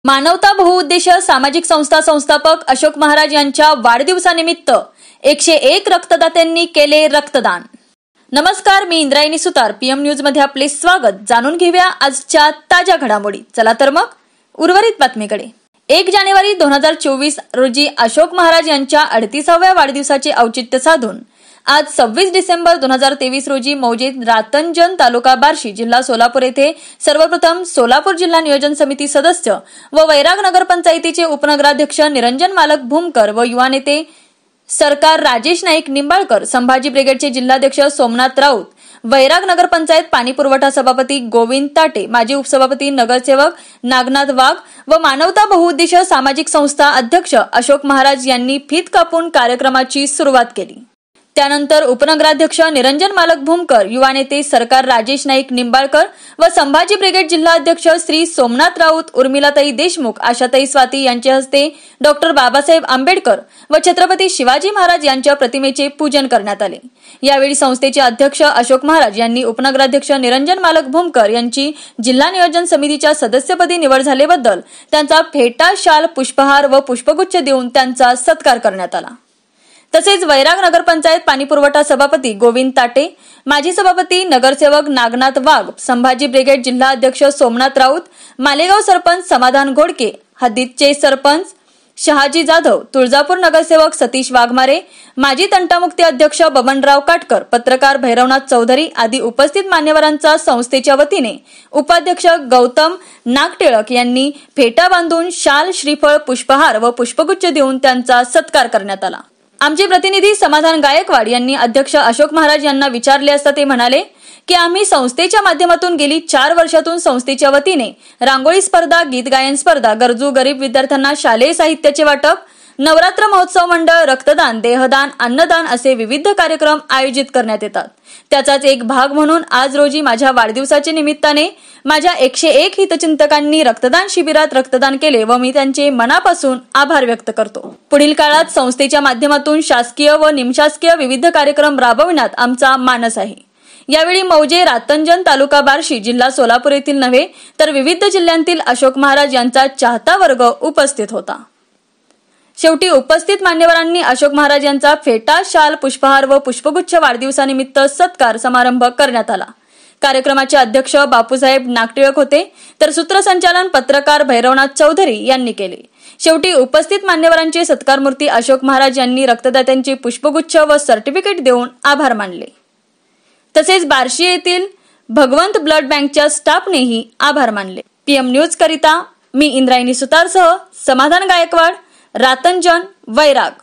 मानवता बहुउद्देशीय सामाजिक संस्था संस्थापक अशोक महाराज यांच्या वाढदिवसानिमित्त 101 रक्तदात्यांनी केले रक्तदान। नमस्कार, मी इंद्रायणी सुतार पीएम न्यूज मध्ये आपले स्वागत। जाणून घेऊया आजच्या ताज्या घडामोडी। चला तर मग उर्वरित बातमीकडे। 1 जानेवारी 2024 रोजी अशोक महाराज यांच्या 38व्या वाढदिवसाचे औचित्य साधून आज 26 डिसेंबर 2023 रोजी मौजे रातंजन तालुका बार्शी जिल्हा सोलापूर येथे सर्वप्रथम सोलापूर जिल्हा नियोजन समिती सदस्य व वैराग नगरपंचायतीचे उपनगराध्यक्ष निरंजन मालक भूमकर व युवा नेते सरकार राजेश नाईक निंबाळकर, संभाजी ब्रिगेडचे जिल्हाध्यक्ष सोमनाथ राऊत, वैराग नगरपंचायत पाणी पुरवठा सभापती गोविंद ताटे, माजी उपसभापती नगरसेवक नागनाथ वाघ व मानवता बहुउद्देशीय सामाजिक संस्था अध्यक्ष अशोक महाराज यांनी फीत कापून कार्यक्रमाची सुरुवात केली। त्यानंतर उपनगराध्यक्ष निरंजन मालक भूमकर, युवा नेते सरकार राजेश नाईक निंबाळकर व संभाजी ब्रिगेड जिल्हाध्यक्ष श्री सोमनाथ राऊत, उर्मिलाताई देशमुख, आशाताई स्वाती यांच्या हस्ते डॉक्टर बाबासाहेब आंबेडकर व छत्रपती शिवाजी महाराज यांच्या प्रतिमेचे पूजन करण्यात आले। यावेळी संस्थेचे अध्यक्ष अशोक महाराज यांनी उपनगराध्यक्ष निरंजन मालक भूमकर यांची जिल्हा नियोजन समितीच्या सदस्यपदी निवड झाल्याबद्दल त्यांचा फेटा, शाल, पुष्पहार व पुष्पगुच्छ देऊन त्यांचा सत्कार करण्यात आला। तसेच वैराग नगरपंचायत पाणी पुरवठा सभापती गोविंद ताटे, माजी सभापती नगरसेवक नागनाथ वाघ, संभाजी ब्रिगेड जिल्हा अध्यक्ष सोमनाथ राऊत, मालेगाव सरपंच समाधान घोडके, हद्दीचे सरपंच शहाजी जाधव, तुळजापूर नगरसेवक सतीश वाघमारे, माजी तंटामुक्ती अध्यक्ष बबनराव काटकर, पत्रकार भैरवनाथ चौधरी आदी उपस्थित मान्यवरांचा संस्थेच्या वतीने उपाध्यक्ष गौतम नागटिळक यांनी फेटा बांधून शाल, श्रीफळ, पुष्पहार व पुष्पगुच्छ देऊन त्यांचा सत्कार करण्यात आला। आमचे प्रतिनिधी समाधान गायकवाड यांनी अध्यक्ष अशोक महाराज यांना विचारले असता ते म्हणाले की आम्ही संस्थेच्या माध्यमातून गेली 4 वर्षातून संस्थेच्या वतीने रांगोळी स्पर्धा, गीत गायन स्पर्धा, गरजू गरीब विद्यार्थ्यांना शालेय साहित्याचे वाटप, नवरात्र महोत्सव मंडळ, रक्तदान, देहदान, अन्नदान असे विविध कार्यक्रम आयोजित करण्यात येतात। त्याचाच एक भाग म्हणून आज रोजी माझ्या वाढदिवसाच्या निमित्ताने माझ्या 101 हितचिंतकांनी रक्तदान शिबिरात रक्तदान केले व मी त्यांचे मनापासून आभार व्यक्त करतो। पुढील काळात संस्थेच्या माध्यमातून शासकीय व निमशासकीय विविध कार्यक्रम राबविण्यात आमचा मानस आहे। यावेळी मौजे रातंजन तालुका बार्शी जिल्हा सोलापूर येथील नव्हे तर विविध जिल्ह्यांतील अशोक महाराज यांचा चाहता वर्ग उपस्थित होता। शेवटी उपस्थित मान्यवरांनी अशोक महाराज यांचा फेटा, शाल, पुष्पहार व पुष्पगुच्छ वाढदिवसानिमित्त सत्कार समारंभ करण्यात आला। कार्यक्रमाचे अध्यक्ष बापूसाहेब नागटिळक होते तर सूत्रसंचालन पत्रकार भैरवनाथ चौधरी यांनी केले। शेवटी उपस्थित मान्यवरांचे सत्कारमूर्ती अशोक महाराज यांनी रक्तदात्यांचे पुष्पगुच्छ व सर्टिफिकेट देऊन आभार मानले। तसेच बार्शी येथील भगवंत ब्लड बँकच्या स्टाफनेही आभार मानले। पीएम न्यूज करिता मी इंद्रायणी सुतारसह समाधान गायकवाड, रातंजन, वैराग।